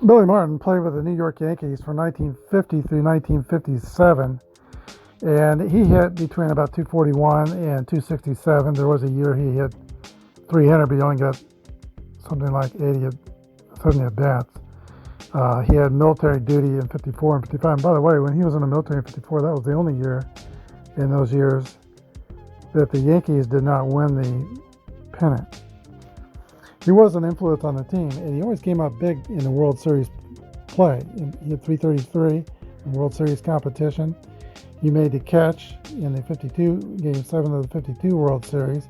Billy Martin played with the New York Yankees from 1950 through 1957, and he hit between about 241 and 267. There was a year he hit 300, but he only got something like 70 at bats. He had military duty in 54 and 55. And by the way, when he was in the military in 54, that was the only year in those years that the Yankees did not win the pennant. He was an influence on the team, and he always came up big in the World Series play. He had 333 in World Series competition. He made the catch in the 52, Game 7 of the 52 World Series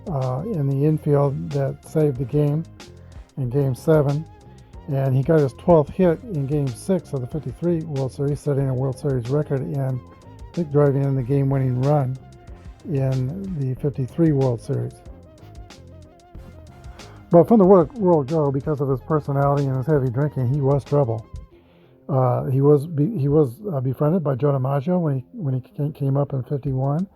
in the infield that saved the game in Game 7. And he got his 12th hit in Game 6 of the 53 World Series, setting a World Series record and I think driving in the game-winning run in the 53 World Series. But from the word go, because of his personality and his heavy drinking, he was trouble. He was befriended by Joe DiMaggio when he came up in 51.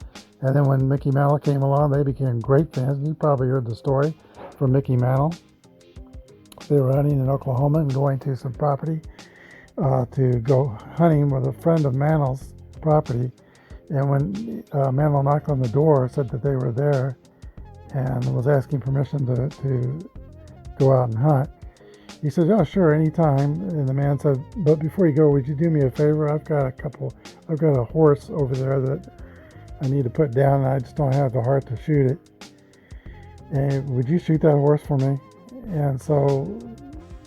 And then when Mickey Mantle came along, they became great fans. You probably heard the story from Mickey Mantle. They were hunting in Oklahoma and going to some property to go hunting with a friend of Mantle's property. And when Mantle knocked on the door, said that they were there and was asking permission to go out and hunt, he said, "Oh, sure, anytime." And the man said, "But before you go, would you do me a favor? I've got a horse over there that I need to put down, and I just don't have the heart to shoot it. And would you shoot that horse for me?" And so,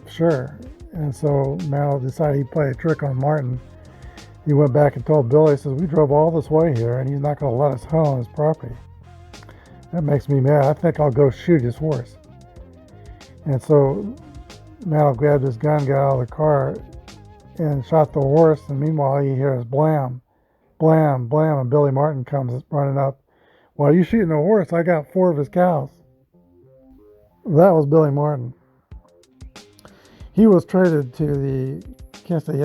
sure. And so Mantle decided he'd play a trick on Martin. He went back and told Billy, he says, "We drove all this way here, and he's not going to let us hunt on his property. That makes me mad. I think I'll go shoot his horse." And so Mantle grabbed his gun, got out of the car, and shot the horse. And meanwhile, he hears blam, blam, blam, and Billy Martin comes running up. "While you shooting the horse, I got 4 of his cows." That was Billy Martin. He was traded to the Kansas City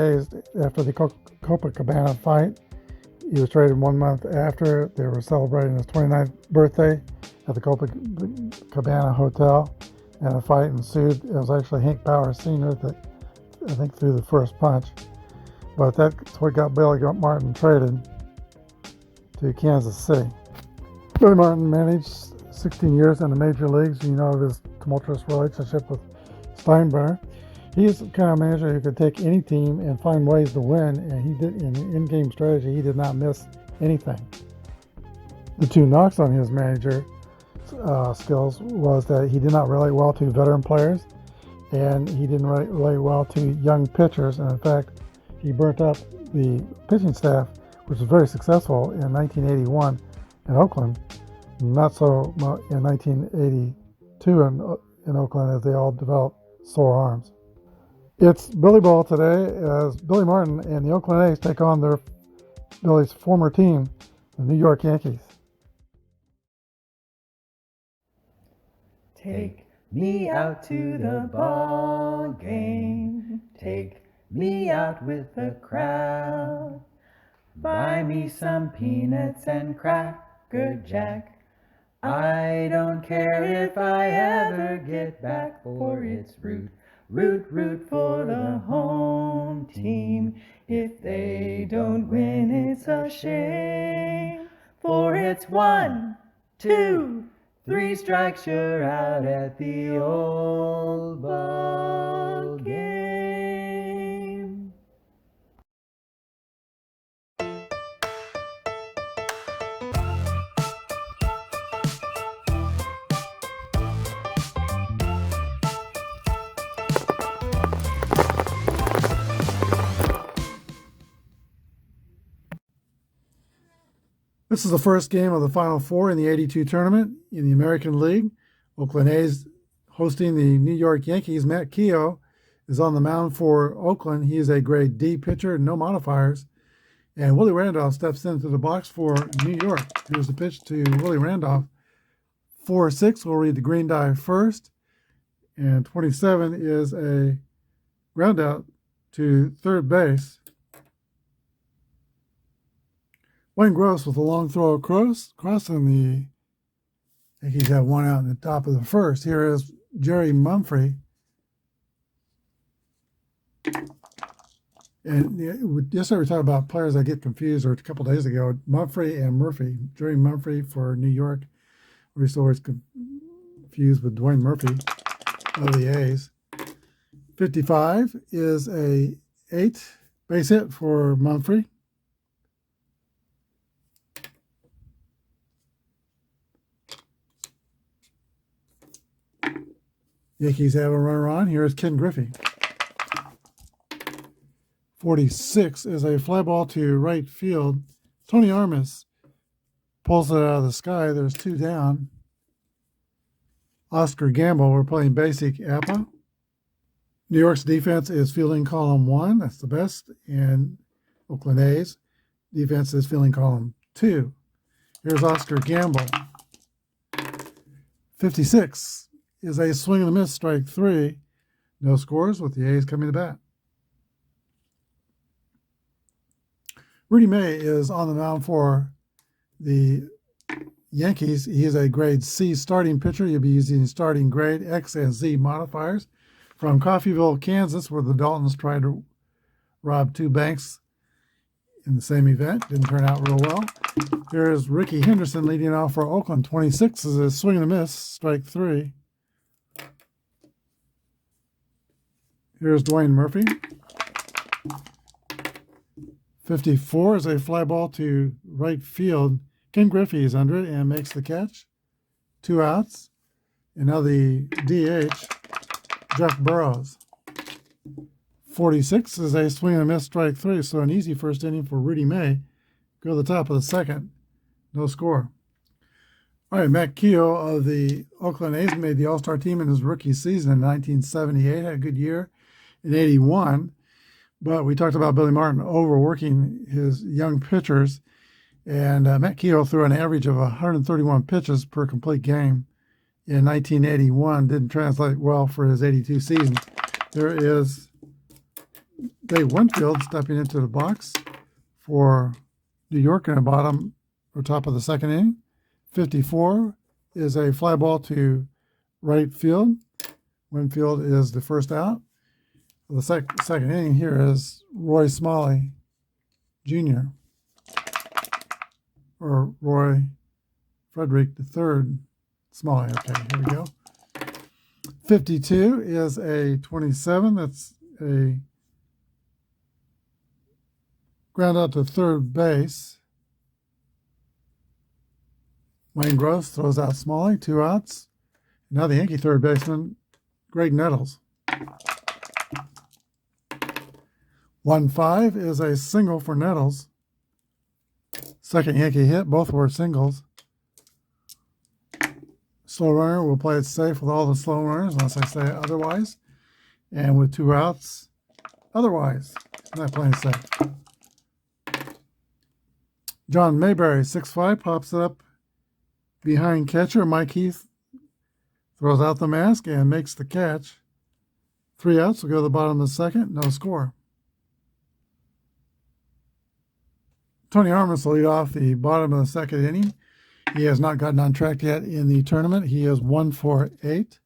after the Copacabana fight. He was traded 1 month after. They were celebrating his 29th birthday at the Copacabana Hotel, and a fight ensued. It was actually Hank Powers Sr. that I think threw the first punch, but that's what got Billy Martin traded to Kansas City. Billy Martin managed 16 years in the major leagues. You know of his tumultuous relationship with Steinbrenner. He's the kind of manager who could take any team and find ways to win, and he did in game strategy. He did not miss anything. The 2 knocks on his manager skills was that he did not relate well to veteran players, and he didn't relate well to young pitchers. And in fact, he burnt up the pitching staff, which was very successful in 1981 in Oakland. Not so much in 1982 in Oakland, as they all developed sore arms. It's Billy Ball today as Billy Martin and the Oakland A's take on Billy's former team, the New York Yankees. Take me out to the ball game. Take me out with the crowd. Buy me some peanuts and Cracker Jack. I don't care if I ever get back, for it's root, root, root for the home team. If they don't win, it's a shame, for it's 1, 2, 3 strikes, you're out at the old ball game. This is the first game of the Final Four in the 82 tournament in the American League. Oakland A's hosting the New York Yankees. Matt Keogh is on the mound for Oakland. He is a grade D pitcher, no modifiers. And Willie Randolph steps into the box for New York. Here's the pitch to Willie Randolph. 4-6 will read the green die first. And 27 is a ground out to third base. Wayne Gross with a long throw across, crossing the Yankees have 1 out in the top of the first. Here is Jerry Mumphrey. And yesterday we talked about players that get confused, or a couple days ago, Mumphrey and Murphy. Jerry Mumphrey for New York. We're still always confused with Dwayne Murphy of the A's. 55 is a 8 base hit for Mumphrey. Yankees have a runner on. Here's Ken Griffey. 46 is a fly ball to right field. Tony Armas pulls it out of the sky. There's 2 down. Oscar Gamble, we're playing basic Apba. New York's defense is fielding column 1. That's the best. And Oakland A's defense is fielding column 2. Here's Oscar Gamble. 56 is a swing and a miss, strike 3. No scores with the A's coming to bat. Rudy May is on the mound for the Yankees. He is a grade C starting pitcher. You'll be using starting grade X and Z modifiers. From Coffeyville, Kansas, where the Daltons tried to rob 2 banks in the same event. Didn't turn out real well. Here's Ricky Henderson leading off for Oakland. 26 is a swing and a miss, strike 3. Here's Dwayne Murphy. 54 is a fly ball to right field. Ken Griffey is under it and makes the catch. 2 outs. And now the DH, Jeff Burrows. 46 is a swing and a miss, strike 3. So an easy first inning for Rudy May. Go to the top of the second. No score. All right, Matt Keogh of the Oakland A's made the All-Star team in his rookie season in 1978. Had a good year in 81. But we talked about Billy Martin overworking his young pitchers. And Matt Keogh threw an average of 131 pitches per complete game in 1981. Didn't translate well for his 82 season. There is Dave Winfield stepping into the box for New York in the bottom or top of the second inning. 54 is a fly ball to right field. Winfield is the first out. The second inning here is Roy Smalley Jr. or Roy Frederick III Smalley. Okay, here we go. 52 is a 27. That's a ground out to third base. Wayne Gross throws out Smalley, 2 outs. Now the Yankee third baseman, Greg Nettles. 1-5 is a single for Nettles. Second Yankee hit, both were singles. Slow runner will play it safe with all the slow runners, unless I say otherwise. And with 2 outs, otherwise, not playing safe. John Mayberry, 6'5", pops it up behind catcher. Mike Heath throws out the mask and makes the catch. 3 outs will go to the bottom of the second, no score. Tony Armas will lead off the bottom of the second inning. He has not gotten on track yet in the tournament. He is 1 for 8.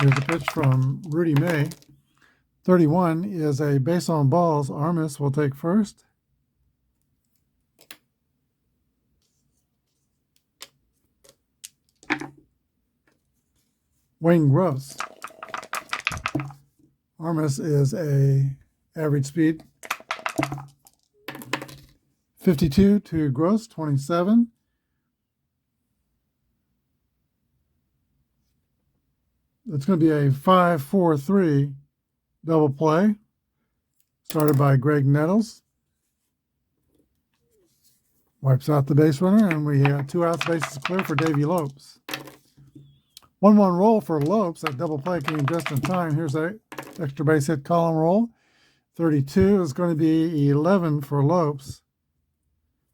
Here's a pitch from Rudy May. 31 is a base on balls. Armas will take first. Wayne Gross. Armas is a average speed 52 to Gross, 27. It's going to be a 5-4-3 double play, started by Greg Nettles. Wipes out the base runner, and we have 2 outs, bases clear for Davey Lopes. 1-1 roll for Lopes. That double play came just in time. Here's a extra base hit column roll. 32 is going to be 11 for Lopes,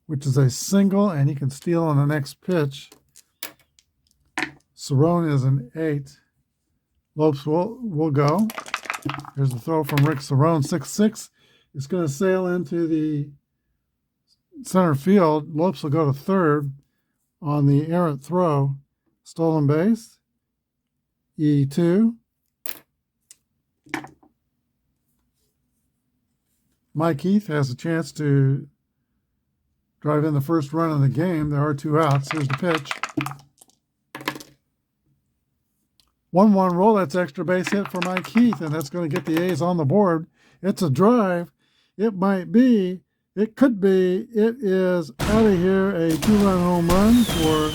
which is a single, and he can steal on the next pitch. Cerrone is an 8. Lopes will go. Here's the throw from Rick Cerrone, 6'6". It's going to sail into the center field. Lopes will go to third on the errant throw. Stolen base. E2. Mike Heath has a chance to drive in the first run of the game. There are 2 outs. Here's the pitch. 1-1 roll. That's extra base hit for Mike Heath, and that's going to get the A's on the board. It's a drive. It might be. It could be. It is out of here. A 2-run home run for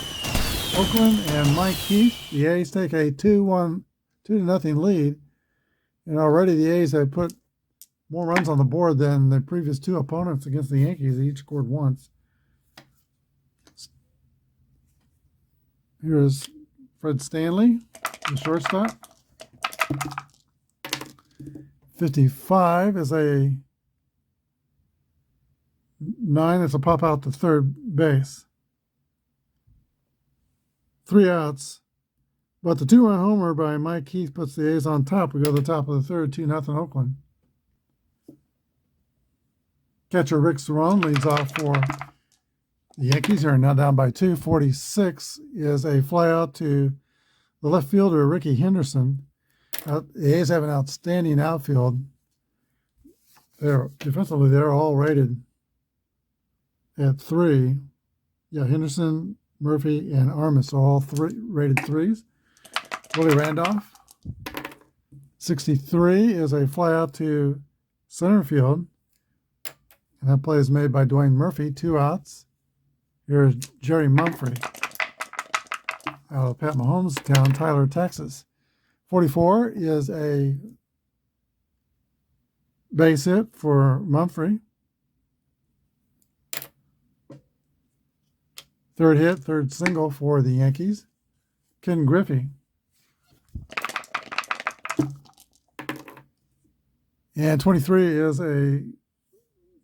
Oakland and Mike Heath. The A's take a 2-0 lead. And already the A's have put more runs on the board than the previous 2 opponents against the Yankees. They each scored once. Here's Fred Stanley, the shortstop. 55 is a 9. It's a pop out to third base. 3 outs. But the 2-run homer by Mike Heath puts the A's on top. We go to the top of the third, 2-0 Oakland. Catcher Rick Cerone leads off for the Yankees. Are now down by 2. 46 is a flyout to the left fielder, Ricky Henderson. The A's have an outstanding outfield. Defensively, they're all rated at 3. Yeah, Henderson, Murphy, and Armas are all rated 3s. Willie Randolph. 63 is a flyout to center field. And that play is made by Dwayne Murphy. 2 outs. Here's Jerry Mumphrey out of Pat Mahomes' town, Tyler, Texas. 44 is a base hit for Mumphrey. Third hit, third single for the Yankees. Ken Griffey. And 23 is a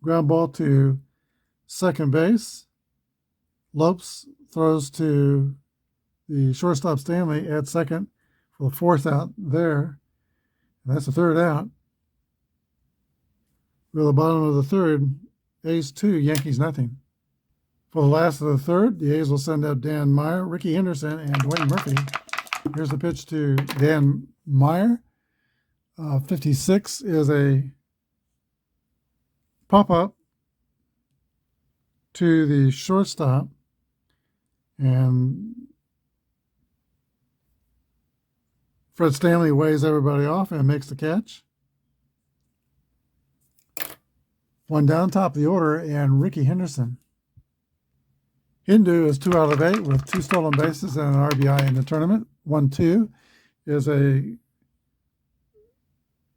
ground ball to second base. Lopes throws to the shortstop Stanley at second for the 4th out there. And that's the 3rd out. We're at the bottom of the 3rd. A's 2, Yankees nothing. For the last of the 3rd, the A's will send out Dan Meyer, Ricky Henderson, and Dwayne Murphy. Here's the pitch to Dan Meyer. 56 is a pop-up to the shortstop. And Fred Stanley weighs everybody off and makes the catch. 1 down, top of the order, and Ricky Henderson. Hindu is 2 out of 8 with 2 stolen bases and an RBI in the tournament. 1-2 is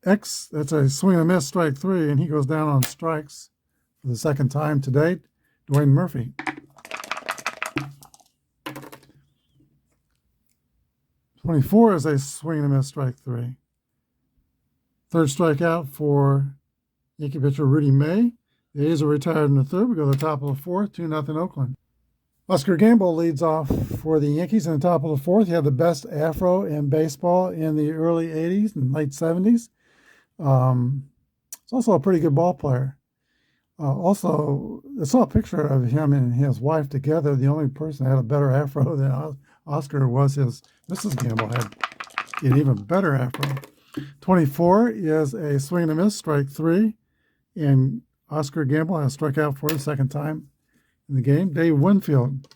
that's a swing and miss, strike 3, and he goes down on strikes for the 2nd time to date. Dwayne Murphy. 24 is a swing and a miss, strike 3. 3rd strikeout for Yankee pitcher Rudy May. The A's are retired in the 3rd. We go to the top of the 4th, 2-0 Oakland. Oscar Gamble leads off for the Yankees in the top of the 4th. He had the best afro in baseball in the early 80s and late 70s. He's also a pretty good ball player. Also, I saw a picture of him and his wife together. The only person that had a better afro than Oscar was his Mrs. Gamble had an even better afro. 24 is a swing and a miss, strike 3. And Oscar Gamble has struck out for the 2nd time in the game. Dave Winfield,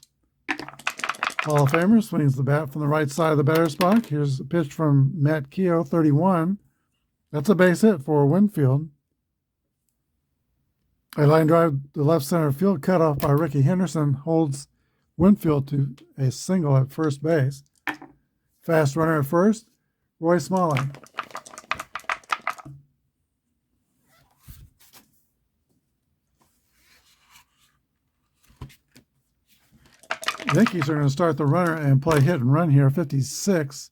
Hall of Famer, swings the bat from the right side of the batter's box. Here's a pitch from Matt Keogh, 31. That's a base hit for Winfield. A line drive to left center field, cut off by Ricky Henderson, holds Winfield to a single at first base. Fast runner at first, Roy Smalley. The Yankees are going to start the runner and play hit and run here. 56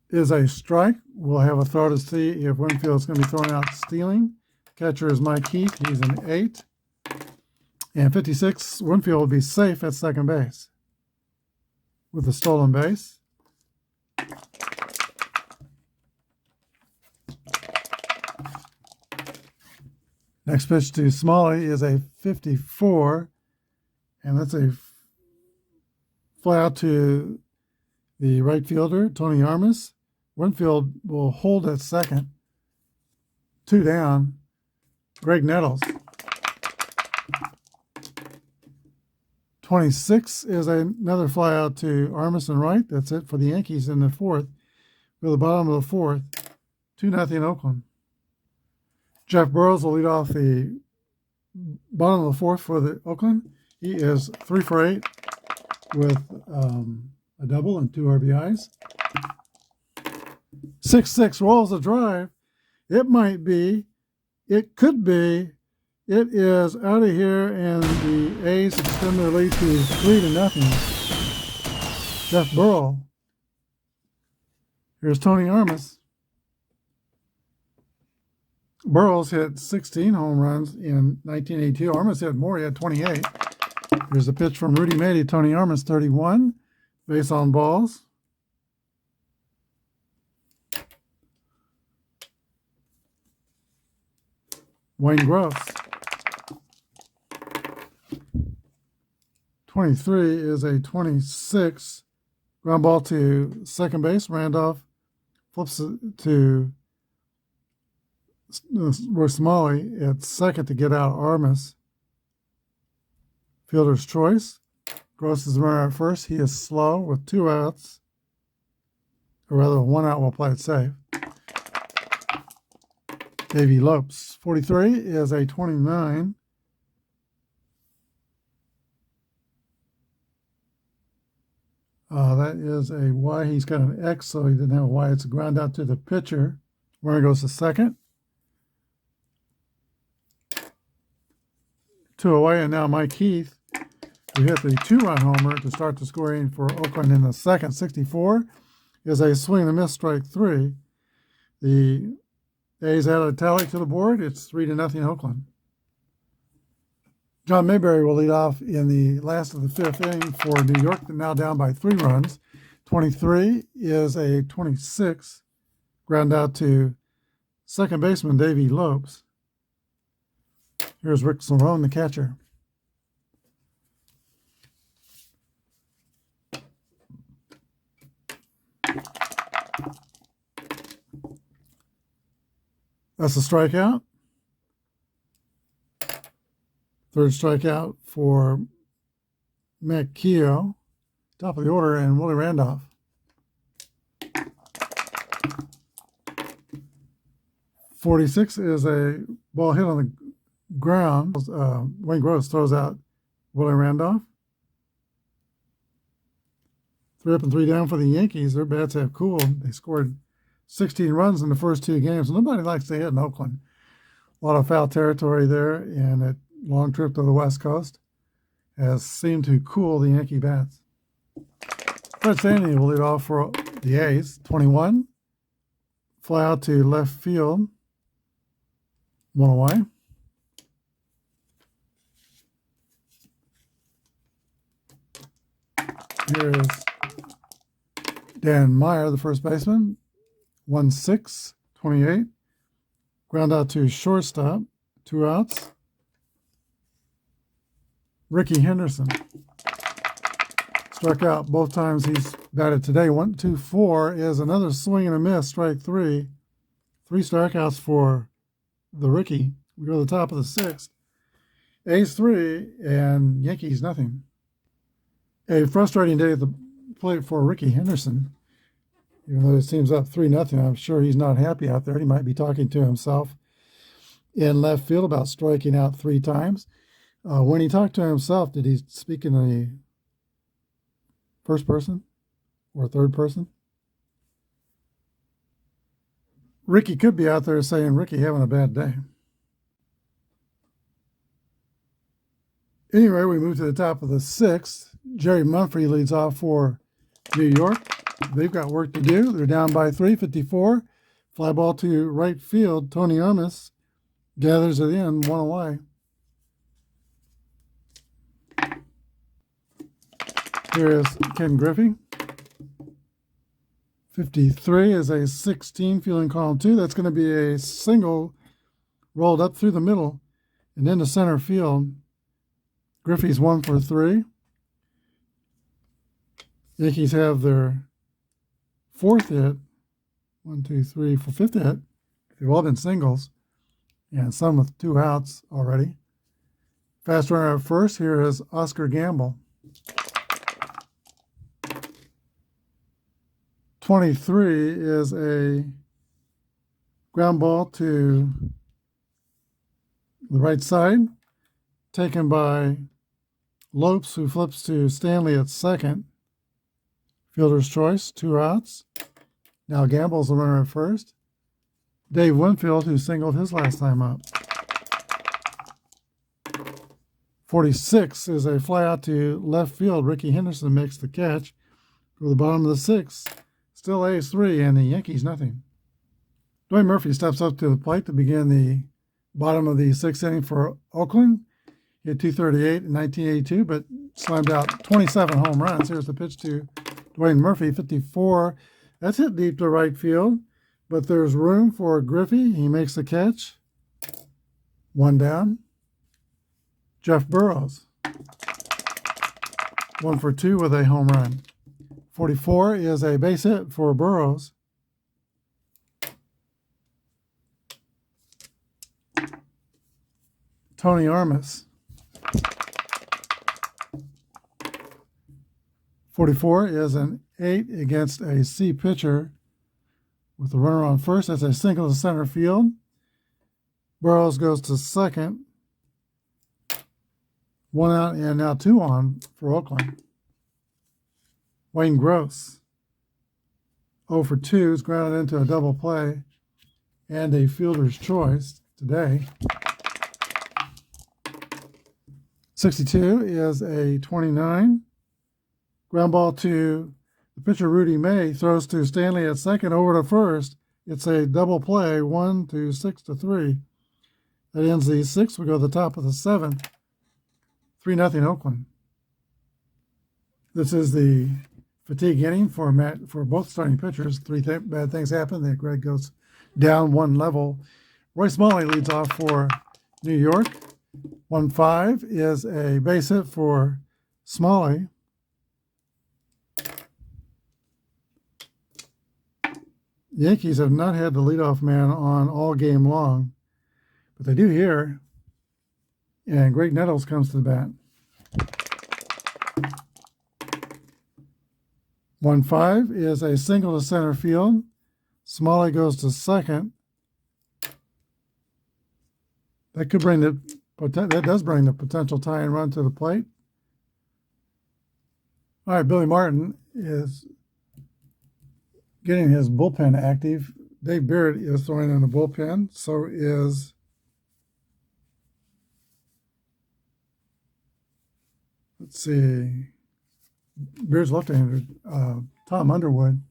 is a strike. We'll have a throw to see if Winfield's going to be thrown out stealing. Catcher is Mike Heath. He's an 8. And 56, Winfield will be safe at second base with a stolen base. Next pitch to Smalley is a 54. And that's a fly out to the right fielder, Tony Armas. Winfield will hold at second. 2 down. Greg Nettles. 26 is another fly out to Armas and Wright. That's it for the Yankees in the fourth. Go to the bottom of the fourth. 2-0 Oakland. Jeff Burrows will lead off the bottom of the fourth for the Oakland. He is 3 for 8 with a double and 2 RBIs. 6-6 rolls a drive. It might be. It could be. It is out of here, and the A's extend their lead to 3-0. Jeff Burrow. Here's Tony Armas. Burrows hit 16 home runs in 1982. Armas hit more. He had 28. Here's a pitch from Rudy Mady. Tony Armas, 31. Base on balls. Wayne Gross. 23 is a 26. Ground ball to second base. Randolph flips it to Roy Smalley at second to get out Armas. Fielder's choice. Gross is the runner at first. He is slow with 2 outs. Or rather, 1 out will play it safe. Davey Lopes. 43 is a 29. That is a Y. He's got an X, so he didn't have a Y. It's a ground out to the pitcher. Runner goes to second. 2 away, and now Mike Heath, who hit the 2-run homer to start the scoring for Oakland in the second. 64 is a swing and a miss, strike 3. The A's added a tally to the board. It's 3-0 Oakland. John Mayberry will lead off in the last of the 5th inning for New York, now down by 3 runs. 23 is a 26. Ground out to second baseman Davey Lopes. Here's Rick Cerone, the catcher. That's a strikeout. Third strikeout for Matt Keogh. Top of the order, and Willie Randolph. .46 is a ball hit on the ground. Wayne Gross throws out Willie Randolph. 3 up and 3 down for the Yankees. Their bats have cooled. They scored 16 runs in the first 2 games. Nobody likes to hit in Oakland. A lot of foul territory there, and a long trip to the West Coast has seemed to cool the Yankee bats. Fred Stanley will lead off for the A's. 21. Fly out to left field. 1 away. Here is Dan Meyer, the first baseman. 1-6, 28. Ground out to shortstop. 2 outs. Ricky Henderson. Struck out both times he's batted today. 1-2-4 is another swing and a miss, strike 3. 3 strikeouts for the Ricky. We go to the top of the 6th. A's 3 and Yankees nothing. A frustrating day at the plate for Ricky Henderson. Even though his team's up 3-0, I'm sure he's not happy out there. He might be talking to himself in left field about striking out 3 times. When he talked to himself, did he speak in the first person or third person? Ricky could be out there saying, Ricky having a bad day. Anyway, we move to the top of the 6th. Jerry Mumphrey leads off for New York. They've got work to do. They're down by 3, 54. Fly ball to right field. Tony Armas gathers it in, 1 away. Here is Ken Griffey. 53 is a 16, fielding column 2. That's going to be a single rolled up through the middle and into center field. Griffey's 1 for 3. Yankees have their 4th hit. 1, 2, 3, 4, 5th hit. They've all been singles. and some with 2 outs already. Fast runner at first, here is Oscar Gamble. 23 is a ground ball to the right side, taken by Lopes, who flips to Stanley at second. Fielder's choice, 2 outs. Now Gamble's the runner at first. Dave Winfield, who singled his last time up. 46 is a fly out to left field. Ricky Henderson makes the catch for the bottom of the 6th. Still A's 3 and the Yankees nothing. Dwayne Murphy steps up to the plate to begin the bottom of the 6th inning for Oakland. He had 238 in 1982, but slammed out 27 home runs. Here's the pitch to Dwayne Murphy, 54. That's hit deep to right field, but there's room for Griffey. He makes the catch. 1 down. Jeff Burrows, 1 for 2 with a home run. 44 is a base hit for Burrows. Tony Armas, 44 is an 8 against a C pitcher with the runner on first. That's a single to center field. Burrows goes to second. 1 out and now 2 on for Oakland. Wayne Gross, 0 for 2, is grounded into a double play and a fielder's choice today. 62 is a 29. Ground ball to the pitcher Rudy May, throws to Stanley at second, over to first. It's a double play, 1 to 6 to 3. That ends the 6th. We go to the top of the 7th. 3-0 Oakland. This is the fatigue inning for both starting pitchers. 3 bad things happen. Then Greg goes down 1 level. Roy Smalley leads off for New York. 1-5 is a base hit for Smalley. The Yankees have not had the leadoff man on all game long, but they do here. And Greg Nettles comes to the bat. 1-5 is a single to center field. Smalley goes to second. That does bring the potential tie and run to the plate. All right, Billy Martin is getting his bullpen active. Dave Beard is throwing in the bullpen. So is Beard's left-hander, Tom Underwood,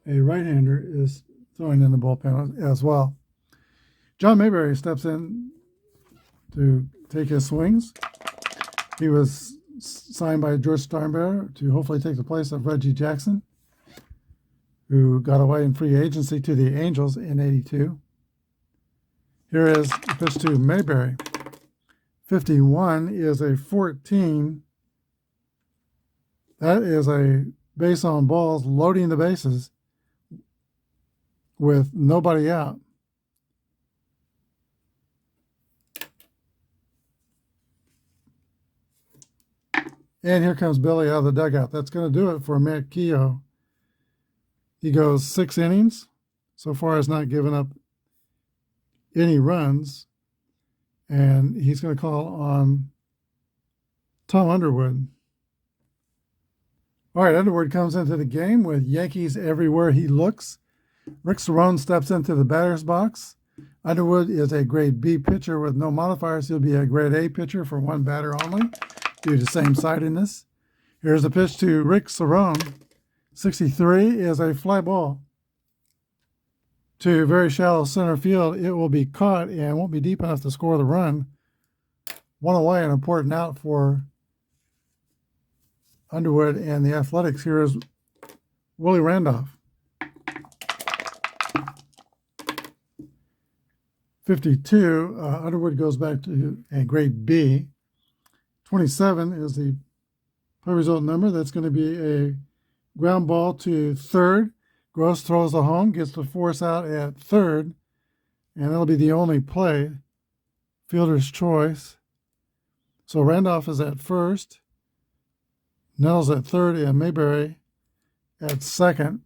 a right-hander, is throwing in the bullpen as well. John Mayberry steps in to take his swings. He was signed by George Steinbrenner to hopefully take the place of Reggie Jackson, who got away in free agency to the Angels in '82. Here is the pitch to Mayberry. 51 is a 14. That is a base on balls, loading the bases with nobody out. And here comes Billy out of the dugout. That's going to do it for Matt Keogh. He goes 6 innings. So far has not given up any runs. And he's going to call on Tom Underwood. All right, Underwood comes into the game with Yankees everywhere he looks. Rick Cerone steps into the batter's box. Underwood is a grade B pitcher with no modifiers. He'll be a grade A pitcher for 1 batter only due to same-sidedness. Here's the pitch to Rick Cerone. 63 is a fly ball to very shallow center field. It will be caught and won't be deep enough to score the run. 1 away, an important out for Underwood and the Athletics. Here is Willie Randolph. 52, Underwood goes back to a grade B. 27 is the play result number. That's going to be a ground ball to third. Gross throws the home, gets the force out at third, and that'll be the only play. fielder's choice. So Randolph is at first, Nettles at third, and Mayberry at second.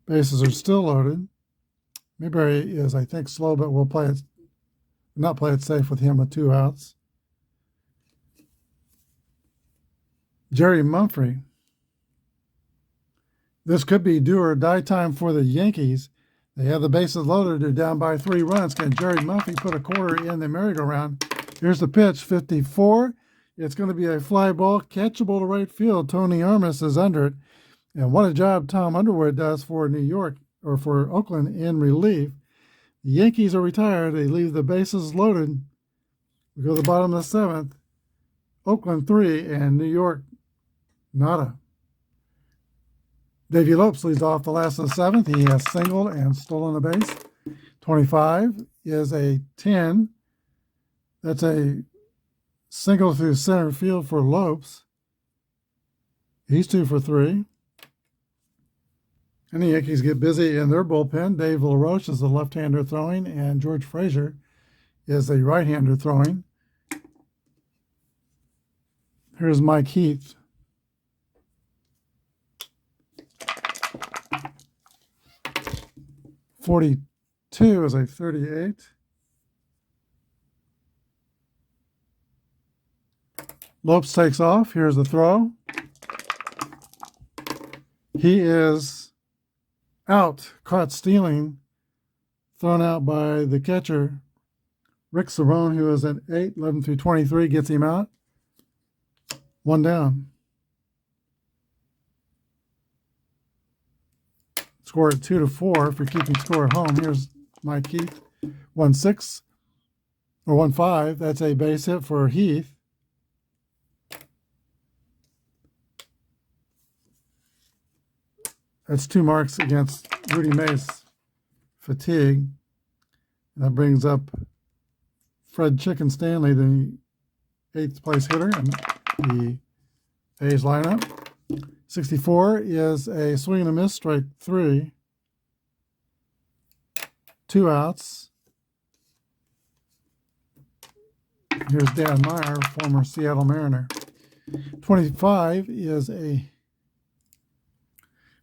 Bases are still loaded. Mayberry is, I think, slow, but we'll not play it safe with him with 2 outs. Jerry Mumphrey. This could be do or die time for the Yankees. They have the bases loaded. They're down by 3 runs. Can Jerry Mumphrey put a quarter in the merry-go-round? Here's the pitch, 54. It's going to be a fly ball, catchable to right field. Tony Armas is under it. And what a job Tom Underwood does for New York, or for Oakland, in relief. The Yankees are retired. They leave the bases loaded. We go to the bottom of the 7th. Oakland 3 and New York nada. Davey Lopes leads off the last of the 7th. He has singled and stolen a base. 25 is a 10. That's a single through center field for Lopes. He's 2 for 3. And the Yankees get busy in their bullpen. Dave LaRoche is the left-hander throwing, and George Frazier is the right-hander throwing. Here's Mike Heath. .42 is a 38. Lopes takes off. Here's the throw. He is out, caught stealing, thrown out by the catcher. Rick Cerrone, who is at 8, 11 through 23, gets him out. 1 down. Score at 2-4 if you're keeping score at home. Here's Mike Heath. 1-6 or 1-5. That's a base hit for Heath. That's 2 marks against Rudy Mays' fatigue. That brings up Fred Chicken Stanley, the 8th place hitter in the A's lineup. 64 is a swing and a miss, strike 3. 2 outs. Here's Dan Meyer, former Seattle Mariner. 25 is a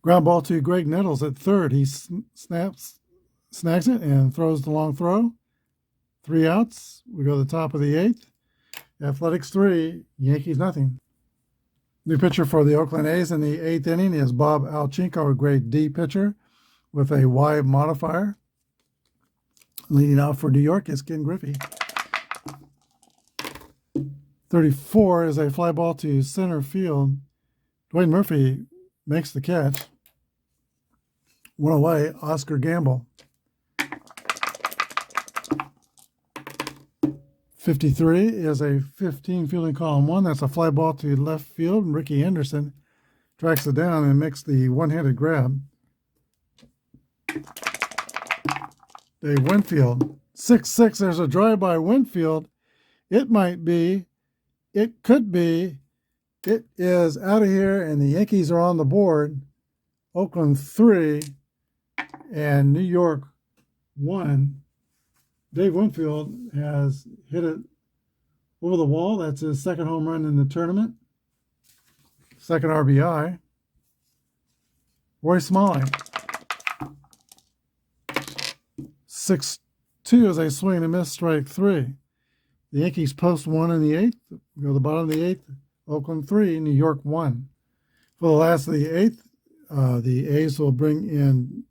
ground ball to Greg Nettles at third. He snags it and throws the long throw. 3 outs. We go to the top of the 8th. Athletics 3, Yankees nothing. New pitcher for the Oakland A's in the 8th inning is Bob Alchinko, a grade D pitcher with a Y modifier. Leading off for New York is Ken Griffey. 34 is a fly ball to center field. Dwayne Murphy makes the catch. 1 away, Oscar Gamble. 53 is a 15 fielding column 1. That's a fly ball to left field. Ricky Henderson tracks it down and makes the one-handed grab. Dave Winfield. 6-6, there's a drive by Winfield. It might be, it could be, it is out of here, and the Yankees are on the board. Oakland 3 and New York 1. Dave Winfield has hit it over the wall. That's his 2nd home run in the tournament. 2nd RBI. Roy Smalley. 6-2 is a swing and a miss, strike 3. The Yankees post 1 in the 8th. We go to the bottom of the 8th. Oakland 3, New York 1. For the last of the 8th, the A's will bring in,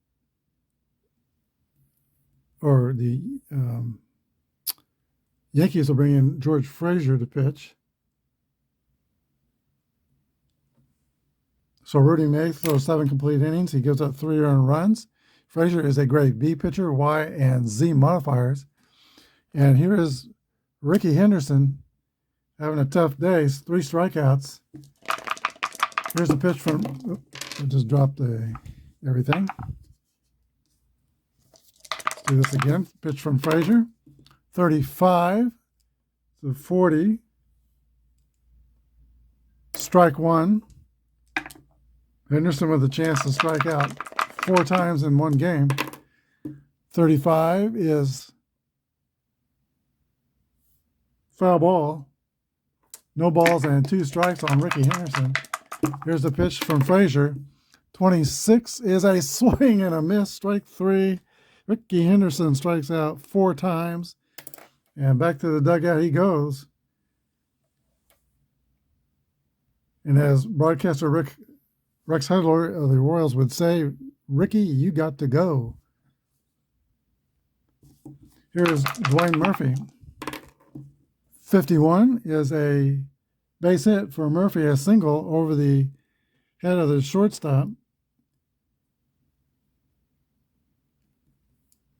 or the Yankees will bring in George Frazier to pitch. So Rudy Mays throws 7 complete innings. He gives up 3 earned runs. Frazier is a grade B pitcher, Y and Z modifiers. And here is Ricky Henderson having a tough day. 3 strikeouts. Here's a pitch from, I just dropped everything. Let's do this again. Pitch from Frazier. 35 to 40. Strike 1. Henderson with a chance to strike out 4 times in one game. 35 is Foul ball. No balls and 2 strikes on Ricky Henderson. Here's the pitch from Frazier. 26 is a swing and a miss. Strike 3. Ricky Henderson strikes out 4 times. And back to the dugout he goes. And as broadcaster Rex Hudler of the Royals would say, Ricky, you got to go. Here's Dwayne Murphy. 51 is a base hit for Murphy, a single over the head of the shortstop.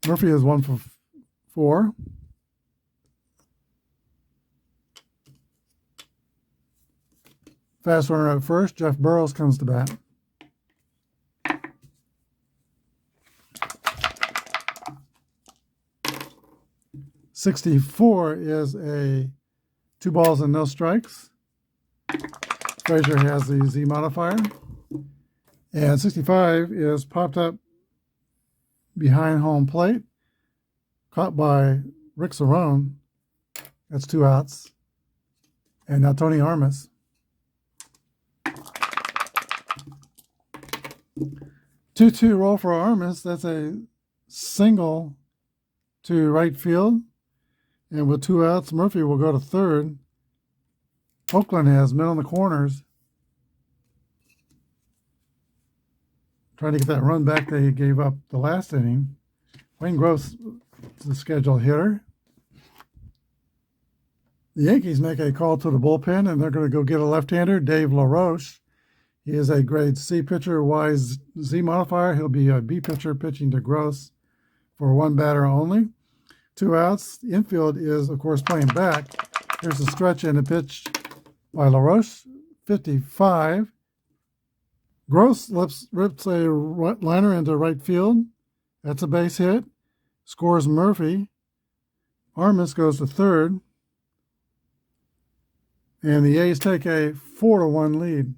Murphy is 1 for 4. Fast runner at first. Jeff Burrows comes to bat. .64 is a 2 balls and no strikes. Frazier has the Z modifier. And 65 is popped up behind home plate. Caught by Rick Cerrone. That's 2 outs. And now Tony Armas. 2-2 roll for Armas. That's a single to right field. And with 2 outs, Murphy will go to third. Oakland has men on the corners. Trying to get that run back they gave up the last inning. Wayne Gross is the scheduled hitter. The Yankees make a call to the bullpen, and they're going to go get a left-hander, Dave LaRoche. He is a grade C pitcher, Y Z modifier. He'll be a B pitcher pitching to Gross for 1 batter only. 2 outs. The infield is, of course, playing back. Here's the stretch and the pitch by LaRoche. 55. Gross rips a liner into right field. That's a base hit. Scores Murphy. Armas goes to third. And the A's take a 4-1 lead.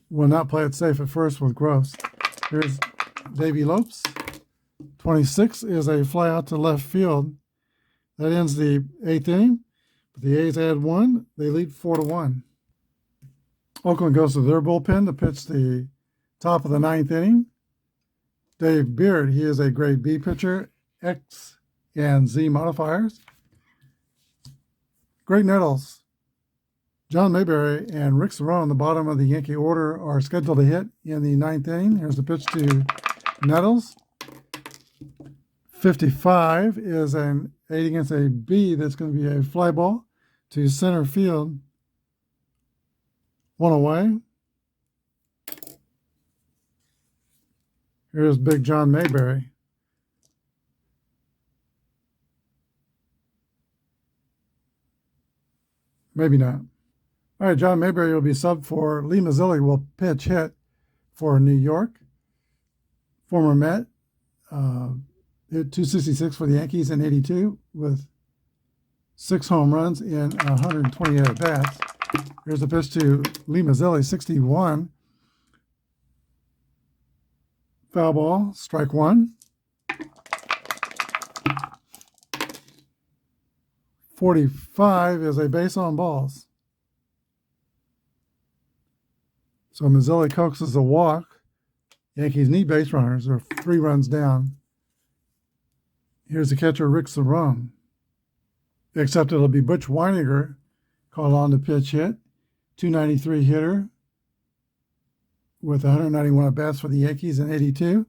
Will not play it safe at first with Gross. Here's Davey Lopes. 26 is a fly out to left field. That ends the 8th inning. But the A's add 1. They lead 4-1. Oakland goes to their bullpen to pitch the top of the 9th inning. Dave Beard, he is a grade B pitcher, X and Z modifiers. Greg Nettles, John Mayberry, and Rick Cerrone, the bottom of the Yankee order, are scheduled to hit in the 9th inning. Here's the pitch to Nettles. 55 is an 8 against a B that's going to be a fly ball to center field. 1 away. Here's Big John Mayberry. Maybe not. All right, John Mayberry will be subbed for Lee Mazzilli, will pitch hit for New York. Former Met. Hit 266 for the Yankees in 82 with 6 home runs in 128 at-bats. Here's the pitch to Lee Mazzilli, 61. Foul ball, strike 1. 45 is a base on balls. So Mazzilli coaxes a walk. Yankees need base runners. They're 3 runs down. Here's the catcher, Rick Cerrone. Except it'll be Butch Weiniger called on to pitch hit. 293 hitter with 191 at-bats for the Yankees in 82.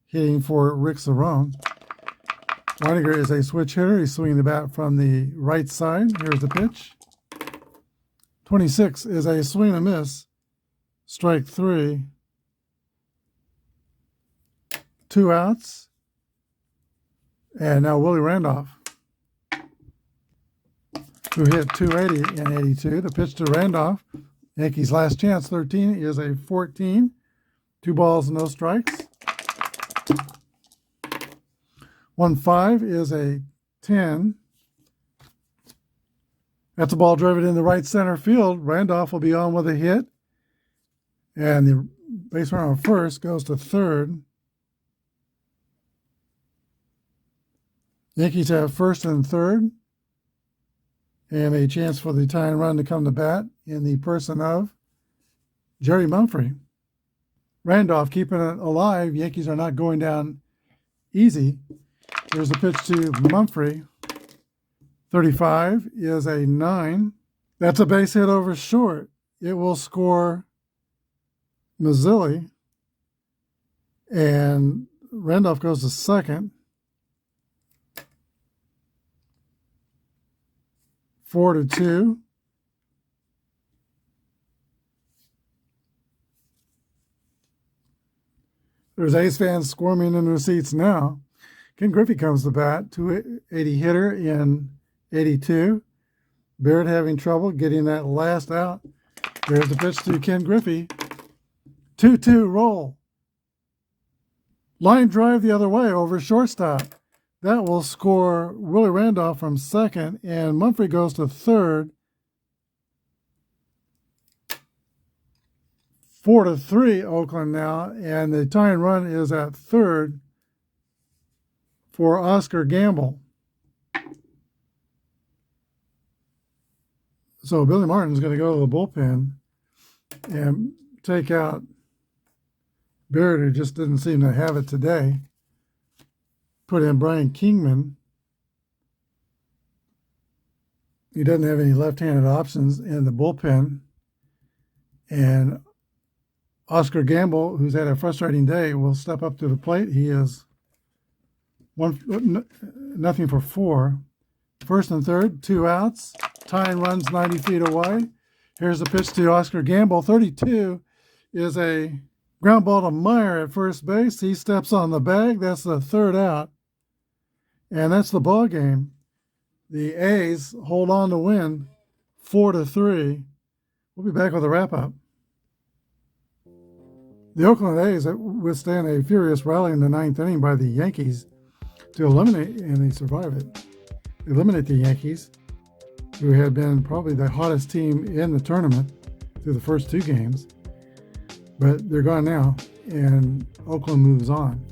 Hitting for Rick Cerrone. Weiniger is a switch hitter. He's swinging the bat from the right side. Here's the pitch. 26 is a swing and a miss. Strike 3. 2 outs. And now Willie Randolph, who hit 280 in 82. The pitch to Randolph, Yankees' last chance, 13, is a 14. 2 balls, no strikes. 1-5 is a 10. That's a ball driven in the right center field. Randolph will be on with a hit. And the base runner on first goes to third. Yankees have first and third, and a chance for the tying run to come to bat in the person of Jerry Mumphrey. Randolph keeping it alive. Yankees are not going down easy. Here's a pitch to Mumphrey. 35 is a 9. That's a base hit over short. It will score Mazzilli, and Randolph goes to second. 4-2. There's A's fans squirming in their seats now. Ken Griffey comes to bat, 280 hitter in 82. Barrett having trouble getting that last out. There's the pitch to Ken Griffey. 2-2 roll. Line drive the other way over shortstop. That will score Willie Randolph from second, and Mumphrey goes to third. 4-3 Oakland now, and the tying run is at third for Oscar Gamble. So Billy Martin's going to go to the bullpen and take out Barrett, who just didn't seem to have it today. Put in Brian Kingman. He doesn't have any left-handed options in the bullpen. And Oscar Gamble, who's had a frustrating day, will step up to the plate. He is nothing for 4. First and third, 2 outs. Tying runs 90 feet away. Here's the pitch to Oscar Gamble. 32 is a ground ball to Meyer at first base. He steps on the bag. That's the third out. And that's the ball game. The A's hold on to win 4-3. We'll be back with a wrap-up. The Oakland A's withstand a furious rally in the 9th inning by the Yankees to eliminate, and they survive it, eliminate the Yankees, who had been probably the hottest team in the tournament through the first 2 games. But they're gone now, and Oakland moves on.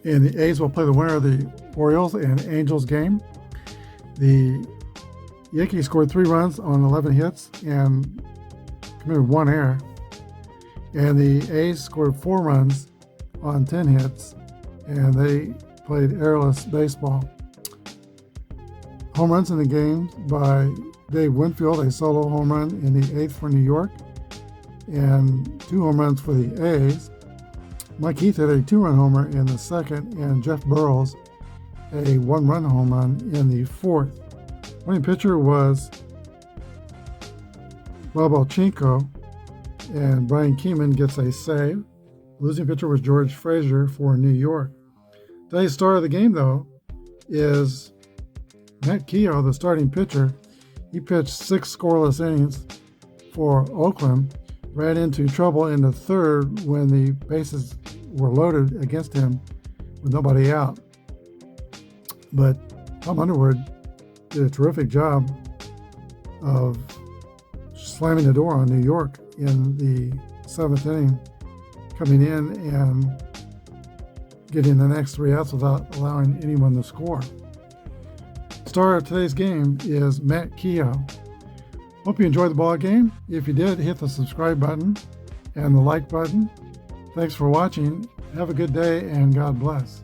And the A's will play the winner of the Orioles and Angels game. The Yankees scored 3 runs on 11 hits and committed 1 error. And the A's scored 4 runs on 10 hits, and they played errorless baseball. Home runs in the game by Dave Winfield, a solo home run in the 8th for New York, and 2 home runs for the A's. Mike Heath had a 2-run homer in the 2nd, and Jeff Burrows a 1-run home run in the 4th. Winning pitcher was Bob Alchinko, and Brian Kingman gets a save. Losing pitcher was George Frazier for New York. Today's star of the game, though, is Matt Keogh, the starting pitcher. He pitched 6 scoreless innings for Oakland, ran into trouble in the 3rd when the bases were loaded against him with nobody out. But Tom Underwood did a terrific job of slamming the door on New York in the 7th inning, coming in and getting the next 3 outs without allowing anyone to score. Star of today's game is Matt Keogh. Hope you enjoyed the ball game. If you did, hit the subscribe button and the like button. Thanks for watching. Have a good day and God bless.